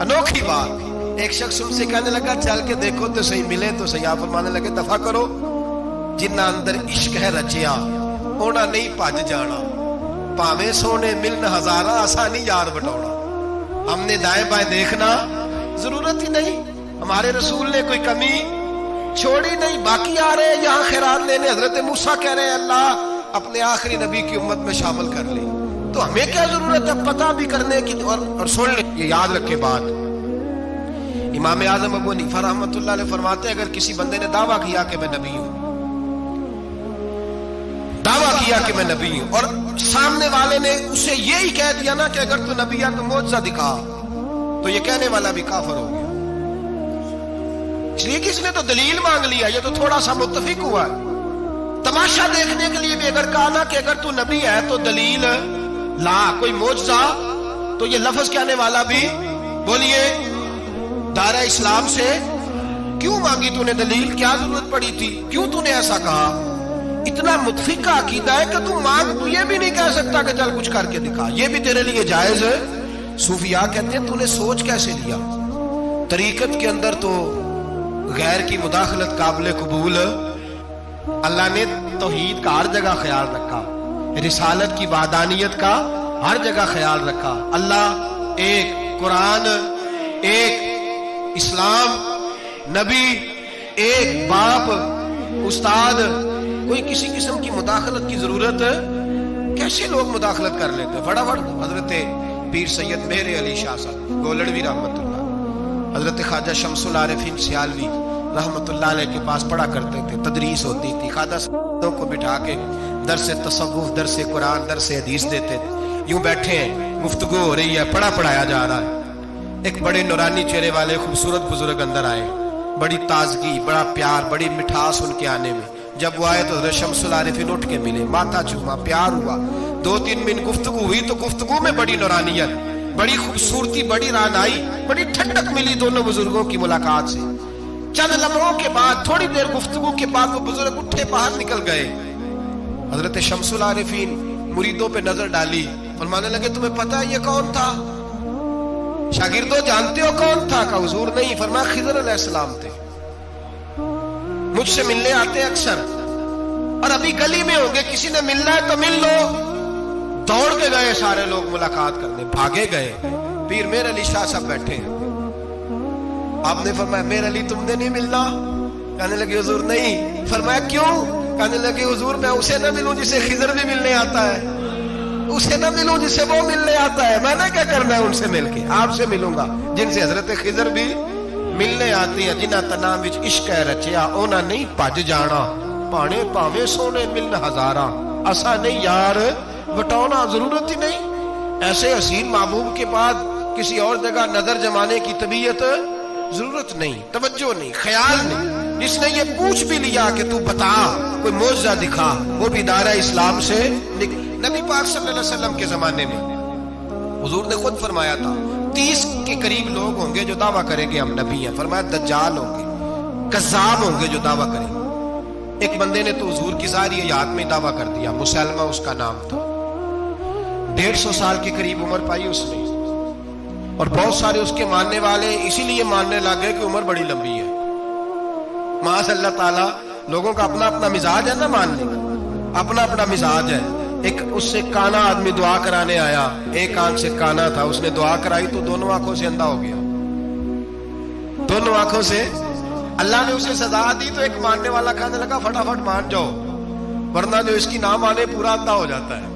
انوکھی بات. ایک شخص ان سے کہنے لگا چل کے دیکھو تو صحیح, ملے تو صحیح. آپ فرمانے لگے دفع کرو, جنہ اندر عشق ہے رچیا اونا نہیں پج جانا, پاویں سونے ملن ہزارہ آسانی یار بٹوڑا. ہم نے دائیں بائیں دیکھنا ضرورت ہی نہیں, ہمارے رسول نے کوئی کمی چھوڑی نہیں. باقی آ رہے ہیں یہاں خیرات لینے, حضرت موسیٰ کہہ رہے ہیں اللہ اپنے آخری نبی کی امت میں شامل کر لے, تو ہمیں کیا ضرورت ہے پتہ بھی کرنے کی. اور سن لیں, یہ یاد رکھے بات, امام اعظم ابو حنیفہ رحمۃ اللہ علیہ فرماتے ہیں اگر کسی بندے نے دعویٰ کیا کہ میں نبی ہوں, دعویٰ کیا کہ میں نبی ہوں, اور سامنے والے نے اسے یہی کہہ دیا نا کہ اگر تو نبی ہے تو معجزہ دکھا, تو یہ کہنے والا بھی کافر ہو گیا. اس لیے کہ اس نے تو دلیل مانگ لیا, یہ تو تھوڑا سا متفق ہوا ہے. تماشا دیکھنے کے لیے بھی اگر کہا نا کہ اگر تو نبی ہے تو دلیل لا, کوئی معجزہ, تو یہ لفظ کہنے والا بھی بولیے دائرہ اسلام سے کیوں مانگی تو نے دلیل, کیا ضرورت پڑی تھی, کیوں تو نے ایسا کہا. اتنا متفق کا عقیدہ ہے کہ تو مانگ, تو یہ بھی نہیں کہہ سکتا کہ چل کچھ کر کے دکھا, یہ بھی تیرے لیے جائز ہے. صوفیاء کہتے ہیں تو نے سوچ کیسے لیا, طریقت کے اندر تو غیر کی مداخلت قابل قبول. اللہ نے توحید کا ہر جگہ خیال رکھا, رسالت کی وحدانیت کا ہر جگہ خیال رکھا. اللہ ایک, قرآن ایک, اسلام, نبی ایک, باپ, استاد, کوئی کسی قسم کی مداخلت کی ضرورت کیسے لوگ مداخلت کر لیتے ہیں. فٹافٹ حضرت پیر سید مہر علی شاہ صاحب گولڑوی رحمت اللہ, حضرت خواجہ شمس العارفین سیالوی رحمت اللہ علیہ کے پاس پڑھا کرتے تھے, تدریس ہوتی تھی. خواجہ صاحب کو بٹھا کے درس تصوف, درس قرآن, درس حدیث دیتے تھے. یوں بیٹھے ہیں, گفتگو ہو رہی ہے, پڑھایا جا رہا ہے. ایک بڑے نورانی چہرے والے خوبصورت بزرگ اندر آئے, بڑی تازگی, بڑا پیار, بڑی مٹھاس ان کے آنے میں. جب وہ آئے تو حضرت شمس العارفین اٹھ کے ملے, ماتھا چوما, پیار ہوا. 2-3 منٹ گفتگو ہوئی تو گفتگو میں بڑی نورانیت, بڑی خوبصورتی, بڑی رانائی, بڑی ٹھنڈک ملی دونوں بزرگوں کی ملاقات سے. چند لمحوں کے بعد, تھوڑی دیر گفتگو کے بعد وہ بزرگ اٹھے باہر نکل گئے. حضرت شمس العارفین مریدوں پہ نظر ڈالی, فرمانے لگے تمہیں پتہ ہے یہ کون تھا؟ شاگردوں جانتے ہو کون تھا؟ کہا حضور نہیں. فرمایا خضر علیہ السلام تھے, مجھ سے ملنے آتے اکثر, اور ابھی گلی میں ہوں گے, کسی نے ملنا ہے تو مل لو. دوڑ کے گئے سارے لوگ ملاقات کرنے، بھاگے گئے، پیر میر علی شاہ صاحب بیٹھے ہیں۔ آپ نے فرمایا میر علی تم نے نہیں ملنا؟ کہنے لگے حضور نہیں۔ فرمایا کیوں؟ کہنے لگے حضور میں اسے نہ ملوں جسے خضر بھی ملنے آتا ہے، اسے نہ ملوں جس سے وہ ملنے آتا ہے، میں نے کیا کرنا ہے ان سے مل کے؟ آپ سے ملوں گا جن سے حضرت خضر بھی ملنے آتی ہیں، جنہاں تنام وچ عشق ہے رچیا انہاں نہیں بھج جانا، پانے پاویں سونے ملن ہزاراں، اسا نہیں یار بٹانا ضرورت ہی نہیں۔ ایسے حسین محبوب کے بعد کسی اور جگہ نظر جمانے کی طبیعت ضرورت نہیں، توجہ نہیں، خیال نہیں۔ جس نے یہ پوچھ بھی لیا کہ تو بتا کوئی معجزہ دکھا، وہ بھی دائرہ اسلام سے نبی پاک صلی اللہ علیہ وسلم کے زمانے میں حضور نے خود فرمایا تھا 30 کے قریب لوگ ہوں گے جو دعویٰ کریں گے ہم نبی ہیں۔ فرمایا دجال ہوں گے، کذاب ہوں گے جو دعویٰ کریں گے۔ ایک بندے نے تو حضور کی ظاہری حیات میں دعویٰ کر دیا، مسلمہ اس کا نام تھا، 150 سال کے قریب عمر پائی اس نے، اور بہت سارے اس کے ماننے والے اسی لیے ماننے لگے کہ عمر بڑی لمبی ہے۔ معاذ اللہ تعالیٰ، لوگوں کا اپنا اپنا مزاج ہے نا، ماننے کا اپنا اپنا مزاج ہے۔ ایک اس سے کانا آدمی دعا کرانے آیا، ایک آنکھ سے کانا تھا، اس نے دعا کرائی تو دونوں آنکھوں سے اندھا ہو گیا، دونوں آنکھوں سے۔ اللہ نے اسے سزا دی تو ایک ماننے والا کہنے لگا فٹافٹ مان جاؤ، ورنہ جو اس کی نہ مانے پورا اندھا ہو جاتا ہے۔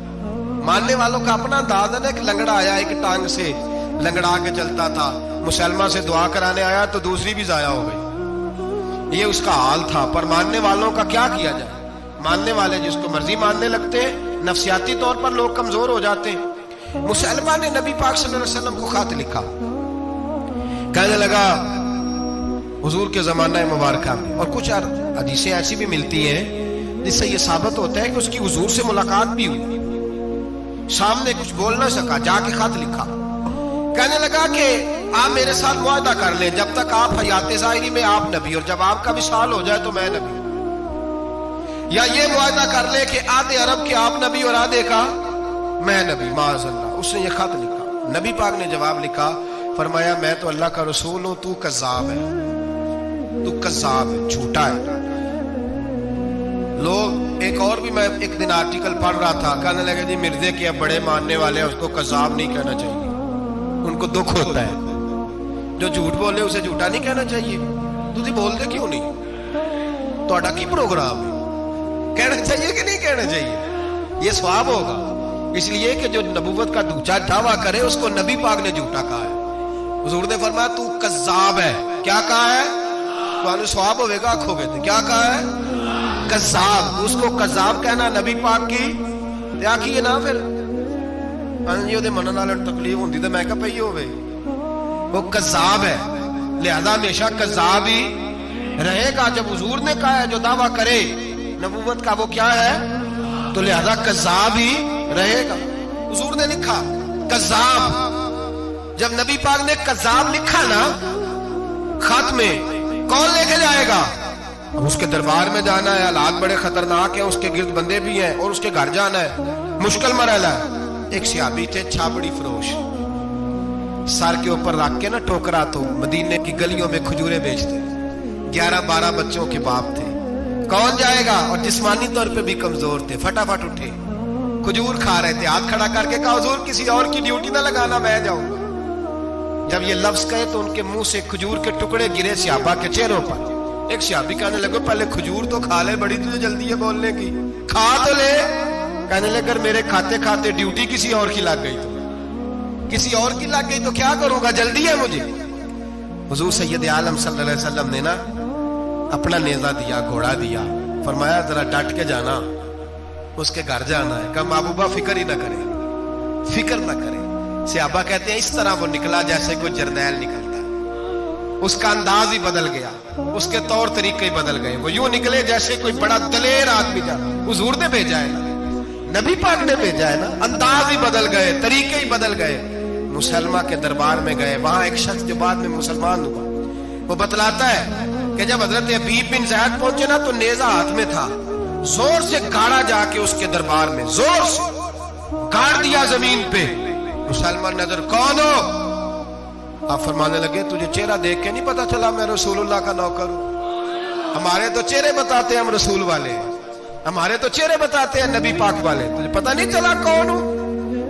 ماننے والوں کا اپنا انداز ہے نا۔ ایک لنگڑا آیا، ایک ٹانگ سے لنگڑا کے چلتا تھا، مسلمہ سے دعا کرانے آیا تو دوسری بھی ضائع ہو گئی، یہ اس کا حال تھا۔ پر ماننے والوں کا کیا کیا جائے؟ ماننے والے جس کو مرضی ماننے لگتے ہیں، نفسیاتی طور پر لوگ کمزور ہو جاتے ہیں۔ مسلمہ نے نبی پاک صلی اللہ علیہ وسلم کو خط لکھا، کہنے لگا حضور کے زمانہ مبارکہ میں، اور کچھ حدیثیں ایسی بھی ملتی ہیں جس سے یہ ثابت ہوتا ہے کہ اس کی حضور سے ملاقات بھی ہوئی، سامنے کچھ بول نہ سکا، جا کے خط لکھا، کہنے لگا کہ آپ میرے ساتھ معاہدہ کر لیں، جب تک آپ حیات ظاہری میں آپ نبی، اور جب آپ کا وصال ہو جائے تو میں نبی، یا یہ معاہدہ کر لیں کہ آدھے عرب کے آپ نبی اور آدھے کا میں نبی۔ معاذ اللہ، اس نے یہ خط لکھا۔ نبی پاک نے جواب لکھا، فرمایا میں تو اللہ کا رسول ہوں، تو کذاب ہے، تو کذاب ہے، جھوٹا ہے۔ لوگ ایک اور بھی، میں ایک دن آرٹیکل پڑھ رہا تھا، کہنے لگے جی مرزے کے اب بڑے ماننے والے ہیں، اس کو کذاب نہیں کہنا چاہیے، ان کو دکھ ہوتا ہے، جو جھوٹ بولے اسے جھوٹا نہیں کہنا چاہیے۔ تجھے بول دے کیوں نہیں؟ تو کی پروگرام ہے، کہنا چاہیے کہ نہیں کہنا چاہیے؟ یہ ثواب ہوگا، اس لیے کہ جو نبوت کا دوچا دعویٰ کرے اس کو نبی پاک نے جھوٹا کہا ہے۔ حضور نے فرمایا تو کذاب ہے، کیا کہا ہے؟ تو ثواب ہوئے گا، آنکھوں گے کیا کہا ہے؟ کذاب۔ اس کو کذاب کہنا نبی پاک کی کیا کیے نا، پھر انجیو دے منن والے تکلیف ہوندی تے میں کہا پئی ہوے، وہ کذاب ہے، لہذا ہمیشہ کذاب ہی رہے گا۔ جب حضور نے کہا ہے جو دعویٰ کرے نبوت کا وہ کیا ہے، تو لہذا کذاب ہی رہے گا۔ حضور نے لکھا کذاب، جب نبی پاک نے کذاب لکھا نا خط میں، کون لے کے جائے گا؟ اس کے دربار میں جانا ہے، حالات بڑے خطرناک ہیں، اس کے گرد بندے بھی ہیں، اور اس کے گھر جانا ہے، مشکل مرحلہ ہے۔ ایک صحابی تھے چھاپڑی فروش، سر کے اوپر رکھ کے نا ٹوکرا، تو مدینے کی گلیوں میں کھجورے بیچتے، 11-12 بچوں کے باپ تھے۔ کون جائے گا؟ اور جسمانی طور پہ بھی کمزور تھے، فٹافٹ اٹھے، کھجور کھا رہے تھے، ہاتھ کھڑا کر کے کہا حضور کسی اور کی ڈیوٹی نہ لگانا، میں جاؤں گا۔ جب یہ لفظ کہے تو ان کے منہ سے کھجور کے ٹکڑے گرے صحابہ کے چہروں پر۔ ایک صحابی کہنے لگے پہلے کھجور تو کھا لے، بڑی تجھے جلدی ہے بولنے کی، کھا تو لے۔ کہنے لگے اگر میرے کھاتے کھاتے ڈیوٹی کسی اور کی لگ گئی تو، کسی اور کی لگ گئی تو کیا کروں گا، جلدی ہے مجھے۔ حضور سید عالم صلی اللہ علیہ وسلم نے نا اپنا نیزہ دیا، گھوڑا دیا، فرمایا ذرا ڈٹ کے جانا، اس کے گھر جانا ہے۔ کہا محبوبہ فکر ہی نہ کرے، فکر نہ کرے۔ صحابہ کہتے ہیں اس طرح وہ نکلا جیسے کوئی جرنیل نکلتا ہے، اس کا انداز ہی بدل گیا، اس کے طور طریقے ہی بدل گئے، وہ یوں نکلے جیسے کوئی بڑا دلیر آدمی جا۔ حضور نے بھیجا ہے نا، نبی پاک نے بھیجا ہے نا، انداز ہی بدل گئے، طریقے ہی بدل گئے۔ مسلمہ کے دربار میں گئے، وہاں ایک شخص جو بعد میں مسلمان ہوا، وہ بتلاتا ہے کہ جب حضرت حبیب بن زید پہنچے نا تو نیزہ ہاتھ میں تھا، زور سے گاڑا جا کے اس کے دربار میں، زور سے گاڑ دیا زمین پہ۔ مسلمان نظر کون ہو؟ آپ فرمانے لگے تجھے چہرہ دیکھ کے نہیں پتا چلا میں رسول اللہ کا نوکر ہوں؟ ہمارے تو چہرے بتاتے ہیں ہم رسول والے، ہمارے تو چہرے بتاتے ہیں نبی پاک والے، تجھے پتا نہیں چلا کون ہوں؟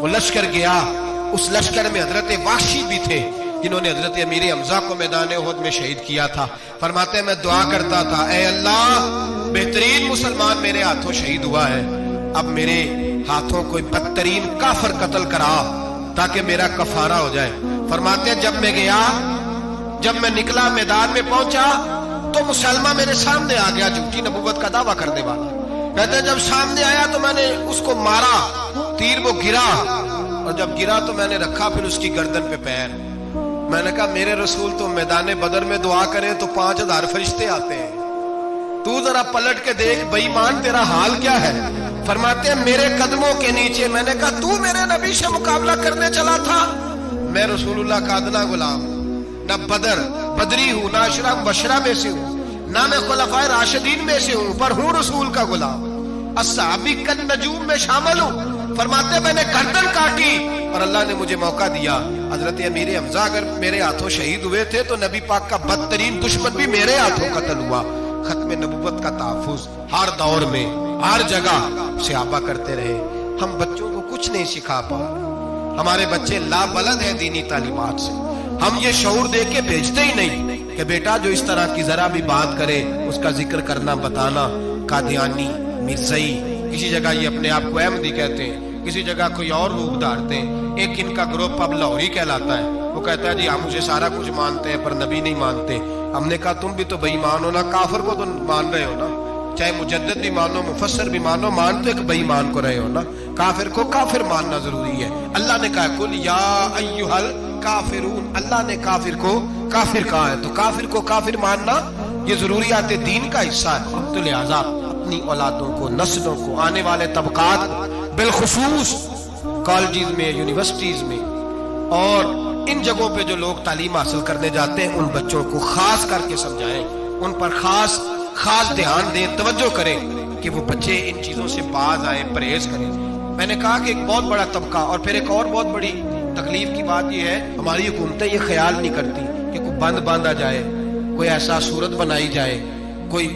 وہ لشکر گیا، اس لشکر میں حضرت وحشی بھی تھے جنہوں نے حضرت امیر حمزہ کو میدان احد میں شہید کیا تھا۔ فرماتے ہیں میں دعا کرتا تھا، اے اللہ بہترین مسلمان میرے ہاتھوں شہید ہوا ہے، اب میرے ہاتھوں کوئی بدترین کافر قتل کرا تاکہ میرا کفارہ ہو جائے۔ فرماتے ہیں جب میں گیا، جب میں نکلا میدان میں پہنچا تو مسلمہ میرے سامنے آ گیا، جھوٹی نبوت کا دعویٰ کرنے والا۔ کہتے ہیں جب سامنے آیا تو میں نے اس کو مارا، تیر وہ گرا، اور جب گرا تو میں نے رکھا پھر اس کی گردن پہ پیر۔ میں نے کہا میرے رسول تو میدان بدر میں دعا کرے تو 5000 فرشتے آتے ہیں، تو ذرا پلٹ کے دیکھ بے ایمان تیرا حال کیا ہے۔ فرماتے ہیں میرے قدموں کے نیچے، میں نے کہا تو میرے نبی سے مقابلہ کرنے چلا تھا؟ میں رسول اللہ کا ادنا غلام، نہ بدری ہوں، نہ اشرا مبشرہ میں سے ہوں، نہ میں خلفائے راشدین میں سے ہوں، پر ہوں رسول کا غلام، الصحابی کالنجوم میں شامل ہوں۔ فرماتے میں نے گردن کاٹی اور اللہ نے مجھے موقع دیا۔ حضرت امیر حمزہ اگر میرے ہاتھوں شہید ہوئے تھے تو نبی پاک کا بدترین دشمن بھی میرے ہاتھوں قتل ہوا۔ ختم نبوت کا تحفظ ہر دور میں ہر جگہ صحابہ کرتے رہے۔ ہم بچوں کو کچھ نہیں سکھا پا، ہمارے بچے لابلد ہیں دینی تعلیمات سے، ہم یہ شعور دے کے بھیجتے ہی نہیں کہ بیٹا جو اس طرح کی ذرا بھی بات کرے اس کا ذکر کرنا بتانا۔ قادیانی، مرزائی، کسی جگہ یہ اپنے آپ کو احمدی کہتے ہیں، کسی جگہ کوئی اور روپ دھارتے ہیں۔ ایک ان کا گروپ اب لاہوری کہلاتا ہے، وہ کہتا ہے جی ہم اسے سارا کچھ مانتے ہیں پر نبی نہیں مانتے۔ ہم نے کہا تم بھی تو بے ایمان ہو نا، کافر کو تو مان رہے ہو نا، چاہے مجدد بھی مانو مفسر بھی مانو، مان تو ایک بے ایمان کو رہے ہو نا، کافر کو کافر ماننا ضروری ہے۔ اللہ نے کہا کل یا ایھا الکافرون، اللہ نے کافر کو کافر کہا ہے تو کافر کو کافر ماننا یہ ضروریات دین کا حصہ ہے۔ تو لہٰذا اپنی اولادوں کو، نسلوں کو، آنے والے طبقات بالخصوص کالجز میں، یونیورسٹیز میں اور ان جگہوں پہ جو لوگ تعلیم حاصل کرنے جاتے ہیں ان بچوں کو خاص کر کے سمجھائیں، ان پر خاص دھیان دیں، توجہ کریں کہ وہ بچے ان چیزوں سے باز آئیں، پرہیز کریں۔ میں نے کہا کہ ایک بہت بڑا طبقہ، اور پھر ایک اور بہت بڑی تکلیف کی بات یہ ہے ہماری حکومتیں یہ خیال نہیں کرتی کہ کوئی بند باندھا جائے، کوئی ایسا صورت بنائی جائے، کوئی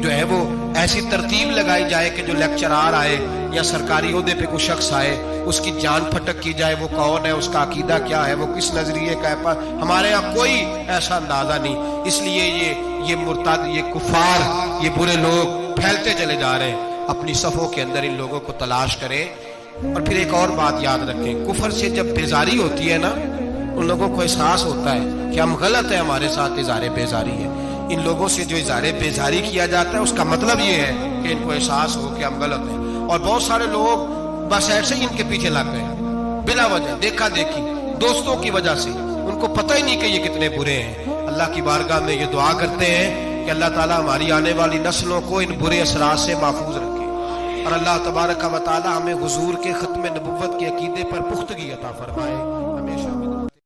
جو ہے وہ ایسی ترتیب لگائی جائے کہ جو لیکچرار آئے یا سرکاری عہدے پہ کوئی شخص آئے اس کی جان پھٹک کی جائے، وہ کون ہے، اس کا عقیدہ کیا ہے، وہ کس نظریے کا ہے۔ ہمارے یہاں کوئی ایسا اندازہ نہیں، اس لیے یہ مرتد، یہ کفار، یہ برے لوگ پھیلتے چلے جا رہے ہیں۔ اپنی صفوں کے اندر ان لوگوں کو تلاش کریں۔ اور پھر ایک اور بات یاد رکھیں، کفر سے جب بیزاری ہوتی ہے نا، ان لوگوں کو احساس ہوتا ہے کہ ہم غلط ہیں، ہمارے ساتھ اظہار بیزاری ہے۔ ان لوگوں سے جو اظہار بیزاری کیا جاتا ہے اس کا مطلب یہ ہے کہ ان کو احساس ہو کہ ہم غلط ہیں، اور بہت سارے لوگ بس ایسے ہی ان کے پیچھے لگ گئے بلا وجہ، دیکھا دیکھی، دوستوں کی وجہ سے، ان کو پتہ ہی نہیں کہ یہ کتنے برے ہیں۔ اللہ کی بارگاہ میں یہ دعا کرتے ہیں کہ اللہ تعالیٰ ہماری آنے والی نسلوں کو ان برے اثرات سے محفوظ رکھے، اور اللہ تبارک و تعالیٰ ہمیں حضور کے ختم نبوت کے عقیدے پر پختگی عطا فرمائے۔